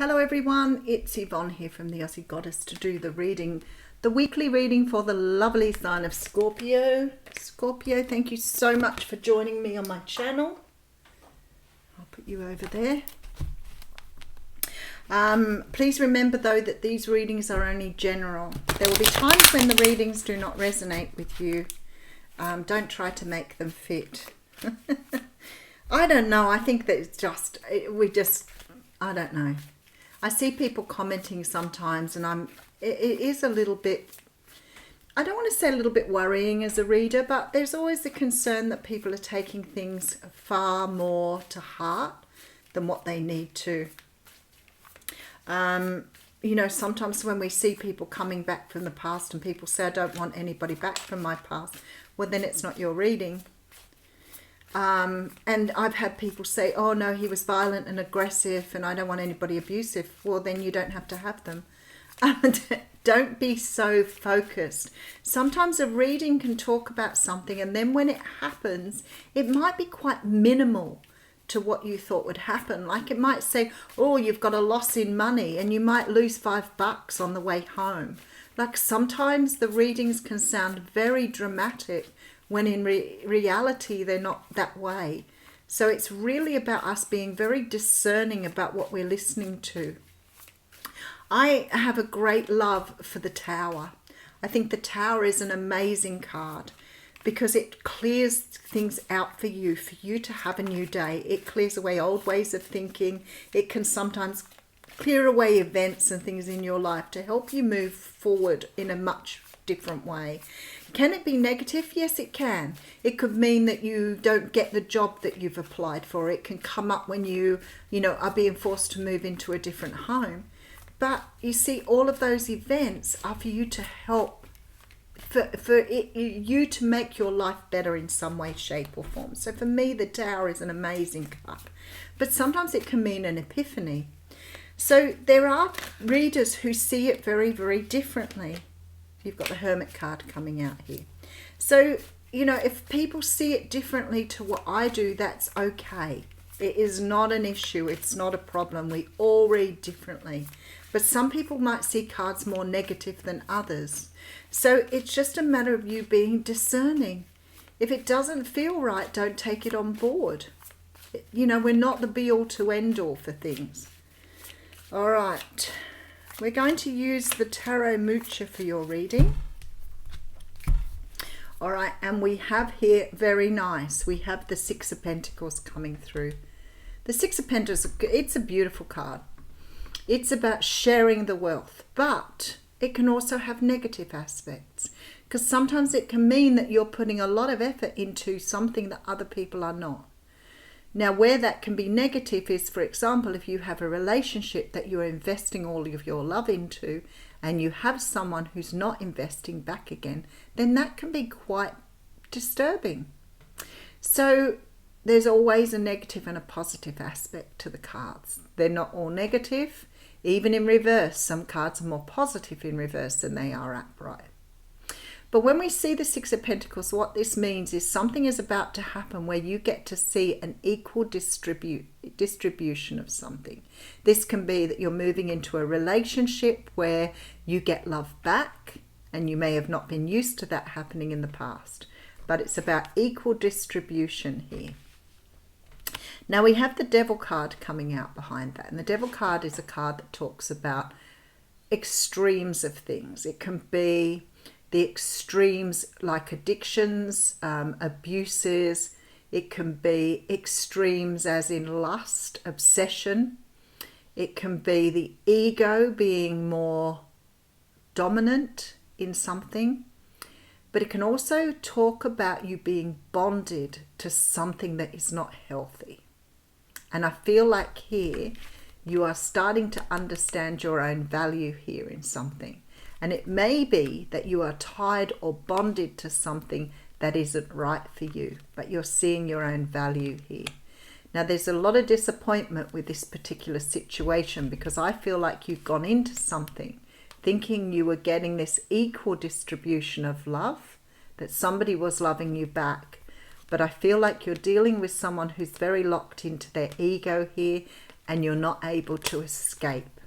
Hello everyone, it's Yvonne here from the Aussie Goddess to do the reading, the weekly reading for the lovely sign of Scorpio. Scorpio, thank you so much for joining me on my channel. I'll put you over there. Please remember though that these readings are only general. There will be times when the readings do not resonate with you. Don't try to make them fit. I don't know. I think that it's I don't know. I see people commenting sometimes and it is a little bit, I don't want to say a little bit worrying as a reader, but there's always the concern that people are taking things far more to heart than what they need to. You know, sometimes when we see people coming back from the past and people say, I don't want anybody back from my past, well, then it's not your reading. And I've had people say, oh no, he was violent and aggressive and I don't want anybody abusive. Well, then you don't have to have them. Don't be so focused. Sometimes a reading can talk about something and then when it happens, it might be quite minimal to what you thought would happen. Like it might say, oh, you've got a loss in money and you might lose $5 on the way home. Like sometimes the readings can sound very dramatic when in reality they're not that way. So it's really about us being very discerning about what we're listening to. I have a great love for the Tower. I think the Tower is an amazing card because it clears things out for you to have a new day. It clears away old ways of thinking. It can sometimes clear away events and things in your life to help you move forward in a much different way. Can it be negative? Yes, it can. It could mean that you don't get the job that you've applied for. It can come up when you are being forced to move into a different home. But you see, all of those events are for you to help, you to make your life better in some way, shape or form. So for me, the Tower is an amazing card. But sometimes it can mean an epiphany. So there are readers who see it very, very differently. You've got the Hermit card coming out here. So, if people see it differently to what I do, that's okay. It is not an issue. It's not a problem. We all read differently. But some people might see cards more negative than others. So it's just a matter of you being discerning. If it doesn't feel right, don't take it on board. We're not the be-all to end-all for things. All right. We're going to use the Tarot Moocher for your reading. All right, and we have here, very nice, we have the Six of Pentacles coming through. The Six of Pentacles, it's a beautiful card. It's about sharing the wealth, but it can also have negative aspects because sometimes it can mean that you're putting a lot of effort into something that other people are not. Now, where that can be negative is, for example, if you have a relationship that you're investing all of your love into and you have someone who's not investing back again, then that can be quite disturbing. So there's always a negative and a positive aspect to the cards. They're not all negative. Even in reverse, some cards are more positive in reverse than they are upright. But when we see the Six of Pentacles, what this means is something is about to happen where you get to see an equal distribution of something. This can be that you're moving into a relationship where you get love back, and you may have not been used to that happening in the past. But it's about equal distribution here. Now we have the Devil card coming out behind that. And the Devil card is a card that talks about extremes of things. It can be the extremes like addictions, abuses. It can be extremes as in lust, obsession. It can be the ego being more dominant in something. But it can also talk about you being bonded to something that is not healthy. And I feel like here you are starting to understand your own value here in something. And it may be that you are tied or bonded to something that isn't right for you, but you're seeing your own value here. Now, there's a lot of disappointment with this particular situation because I feel like you've gone into something thinking you were getting this equal distribution of love, that somebody was loving you back. But I feel like you're dealing with someone who's very locked into their ego here and you're not able to escape.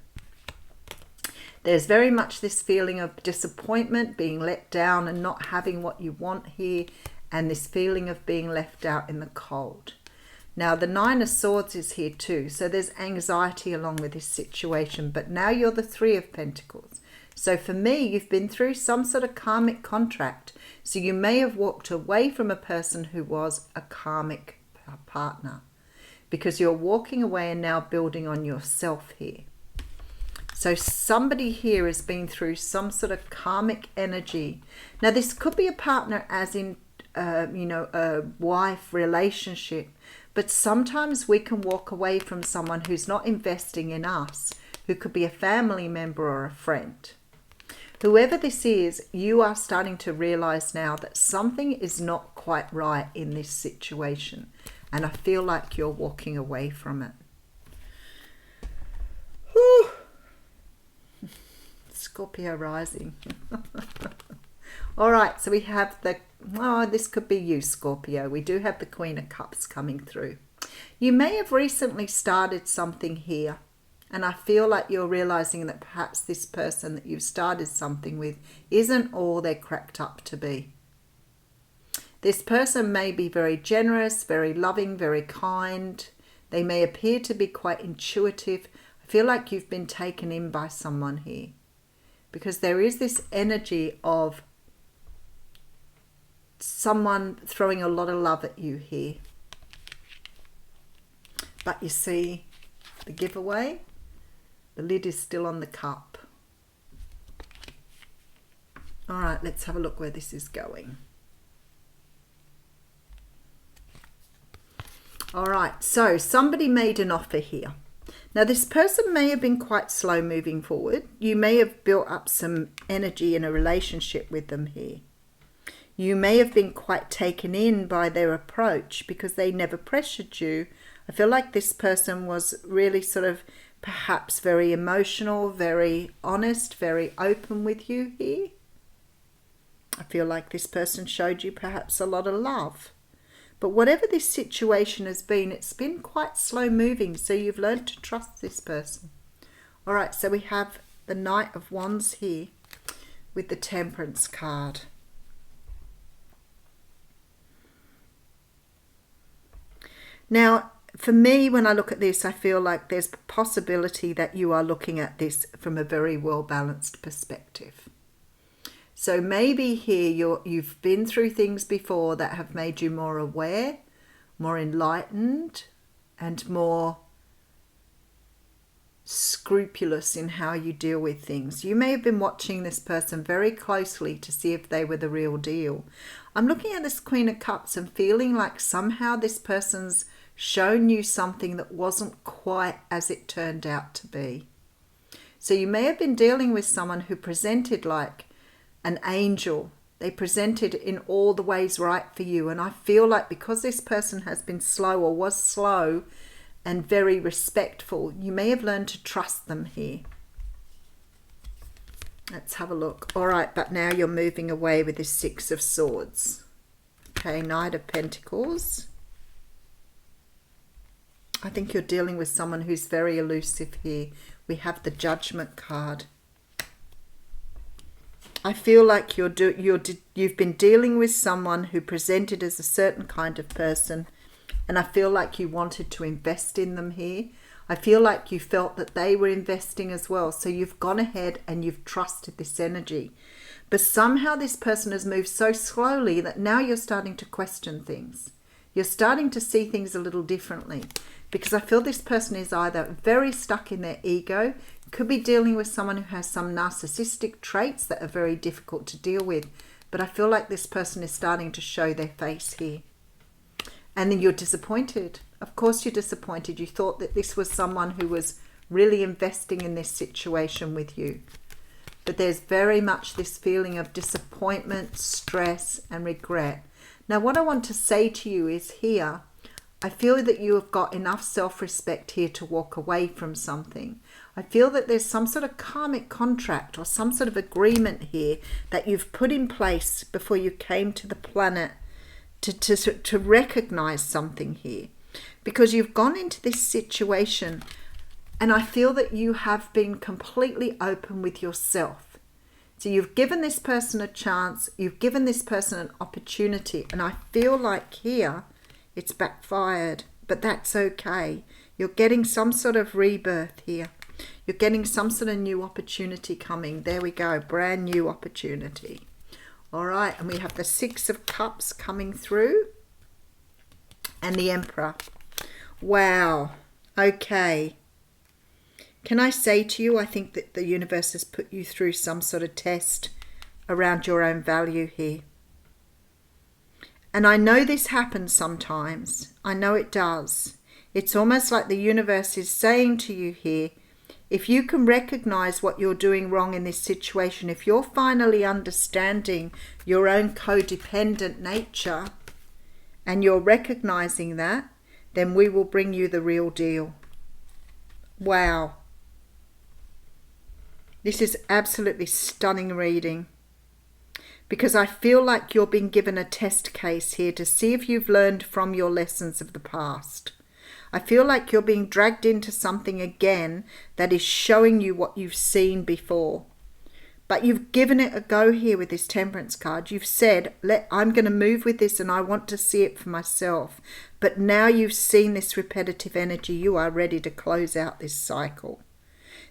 There's very much this feeling of disappointment, being let down and not having what you want here, and this feeling of being left out in the cold. Now, the Nine of Swords is here too, so there's anxiety along with this situation, but now you're the Three of Pentacles. So for me, you've been through some sort of karmic contract. So you may have walked away from a person who was a karmic partner, because you're walking away and now building on yourself here. So somebody here has been through some sort of karmic energy. Now, this could be a partner as in, a wife relationship. But sometimes we can walk away from someone who's not investing in us, who could be a family member or a friend. Whoever this is, you are starting to realize now that something is not quite right in this situation. And I feel like you're walking away from it. Whew. Scorpio Rising. All right, so we have this could be you, Scorpio. We do have the Queen of Cups coming through. You may have recently started something here, and I feel like you're realizing that perhaps this person that you've started something with isn't all they're cracked up to be. This person may be very generous, very loving, very kind. They may appear to be quite intuitive. I feel like you've been taken in by someone here, because there is this energy of someone throwing a lot of love at you here. But you see the giveaway, the lid is still on the cup. All right, let's have a look where this is going. All right, so somebody made an offer here. Now, this person may have been quite slow moving forward. You may have built up some energy in a relationship with them here. You may have been quite taken in by their approach because they never pressured you. I feel like this person was really sort of perhaps very emotional, very honest, very open with you here. I feel like this person showed you perhaps a lot of love. But whatever this situation has been, it's been quite slow moving, so you've learned to trust this person. All right, so we have the Knight of Wands here with the Temperance card. Now, for me, when I look at this, I feel like there's a possibility that you are looking at this from a very well-balanced perspective. So maybe here you've been through things before that have made you more aware, more enlightened, and more scrupulous in how you deal with things. You may have been watching this person very closely to see if they were the real deal. I'm looking at this Queen of Cups and feeling like somehow this person's shown you something that wasn't quite as it turned out to be. So you may have been dealing with someone who presented like an angel. They presented in all the ways right for you. And I feel like because this person has been slow or was slow and very respectful, you may have learned to trust them here. Let's have a look. All right, but now you're moving away with this Six of Swords. Okay, Knight of Pentacles. I think you're dealing with someone who's very elusive here. We have the Judgment card. I feel like you've been dealing with someone who presented as a certain kind of person, and I feel like you wanted to invest in them here. I feel like you felt that they were investing as well, so you've gone ahead and you've trusted this energy. But somehow this person has moved so slowly that now you're starting to question things. You're starting to see things a little differently, because I feel this person is either very stuck in their ego, could be dealing with someone who has some narcissistic traits that are very difficult to deal with. But I feel like this person is starting to show their face here. And then you're disappointed. Of course you're disappointed. You thought that this was someone who was really investing in this situation with you. But there's very much this feeling of disappointment, stress, and regret. Now, what I want to say to you is here, I feel that you have got enough self-respect here to walk away from something. I feel that there's some sort of karmic contract or some sort of agreement here that you've put in place before you came to the planet to recognize something here. Because you've gone into this situation And I feel that you have been completely open with yourself. So you've given this person a chance, you've given this person an opportunity, and I feel like here it's backfired, but that's okay. You're getting some sort of rebirth here. You're getting some sort of new opportunity coming. There we go, brand new opportunity. All right, and we have the Six of Cups coming through and the Emperor. Wow, okay. Can I say to you, I think that the universe has put you through some sort of test around your own value here. And I know this happens sometimes. I know it does. It's almost like the universe is saying to you here, if you can recognize what you're doing wrong in this situation, if you're finally understanding your own codependent nature and you're recognizing that, then we will bring you the real deal. Wow. This is absolutely stunning reading, because I feel like you're being given a test case here to see if you've learned from your lessons of the past. I feel like you're being dragged into something again that is showing you what you've seen before. But you've given it a go here with this Temperance card. You've said, I'm going to move with this and I want to see it for myself. But now you've seen this repetitive energy, you are ready to close out this cycle.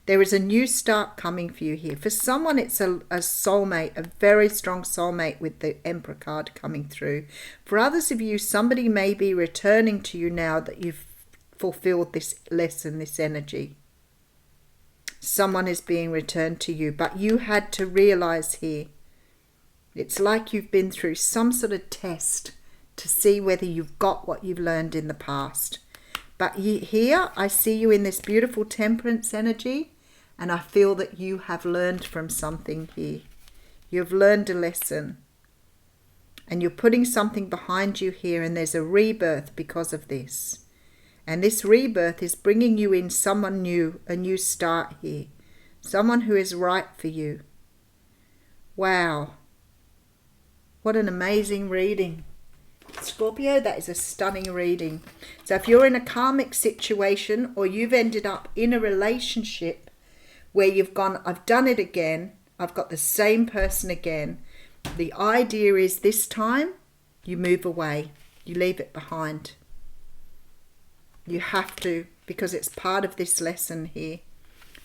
There is a new start coming for you here. For someone, it's a soulmate, a very strong soulmate with the Emperor card coming through. For others of you, somebody may be returning to you now that you've fulfilled this lesson, this energy. Someone is being returned to you, but you had to realize here, it's like you've been through some sort of test to see whether you've got what you've learned in the past. But here, I see you in this beautiful Temperance energy, and I feel that you have learned from something here. You've learned a lesson. And you're putting something behind you here, and there's a rebirth because of this. And this rebirth is bringing you in someone new, a new start here. Someone who is right for you. Wow. What an amazing reading. Scorpio, that is a stunning reading. So if you're in a karmic situation or you've ended up in a relationship where you've gone, I've done it again, I've got the same person again, the idea is this time you move away, you leave it behind. You have to, because it's part of this lesson here.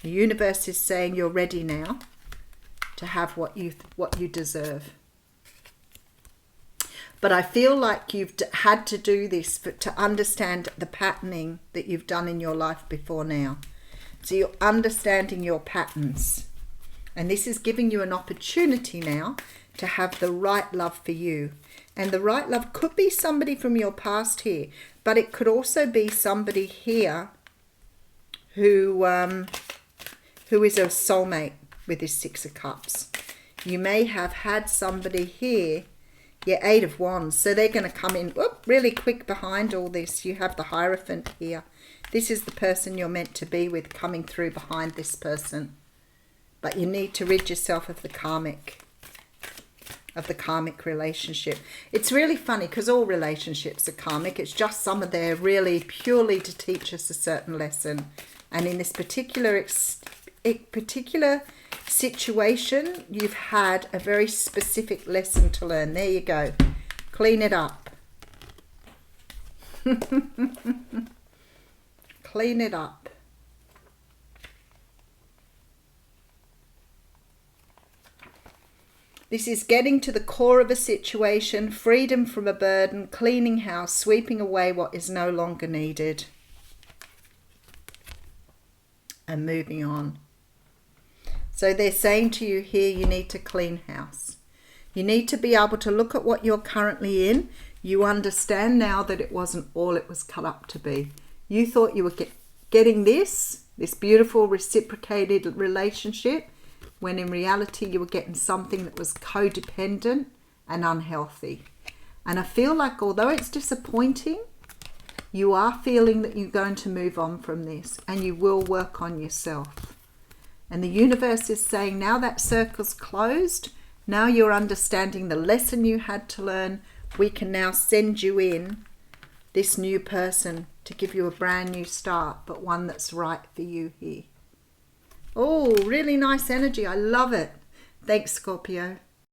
The universe is saying you're ready now to have what you deserve. But I feel like you've had to do this to understand the patterning that you've done in your life before now. So you're understanding your patterns. And this is giving you an opportunity now to have the right love for you. And the right love could be somebody from your past here, but it could also be somebody here who is a soulmate with this Six of Cups. You may have had somebody here, Eight of Wands. So they're going to come in really quick behind all this. You have the Hierophant here. This is the person you're meant to be with coming through behind this person. But you need to rid yourself of the karmic relationship. It's really funny because all relationships are karmic. It's just some of them really purely to teach us a certain lesson. And in this particular situation, you've had a very specific lesson to learn. There you go. Clean it up. Clean it up. This is getting to the core of a situation, freedom from a burden, cleaning house, sweeping away what is no longer needed, and moving on. So they're saying to you here, you need to clean house. You need to be able to look at what you're currently in. You understand now that it wasn't all it was cut up to be. You thought you were getting this beautiful reciprocated relationship, when in reality you were getting something that was codependent and unhealthy. And I feel like although it's disappointing, you are feeling that you're going to move on from this and you will work on yourself. And the universe is saying now that circle's closed, now you're understanding the lesson you had to learn, we can now send you in this new person to give you a brand new start, but one that's right for you here. Oh, really nice energy. I love it. Thanks, Scorpio.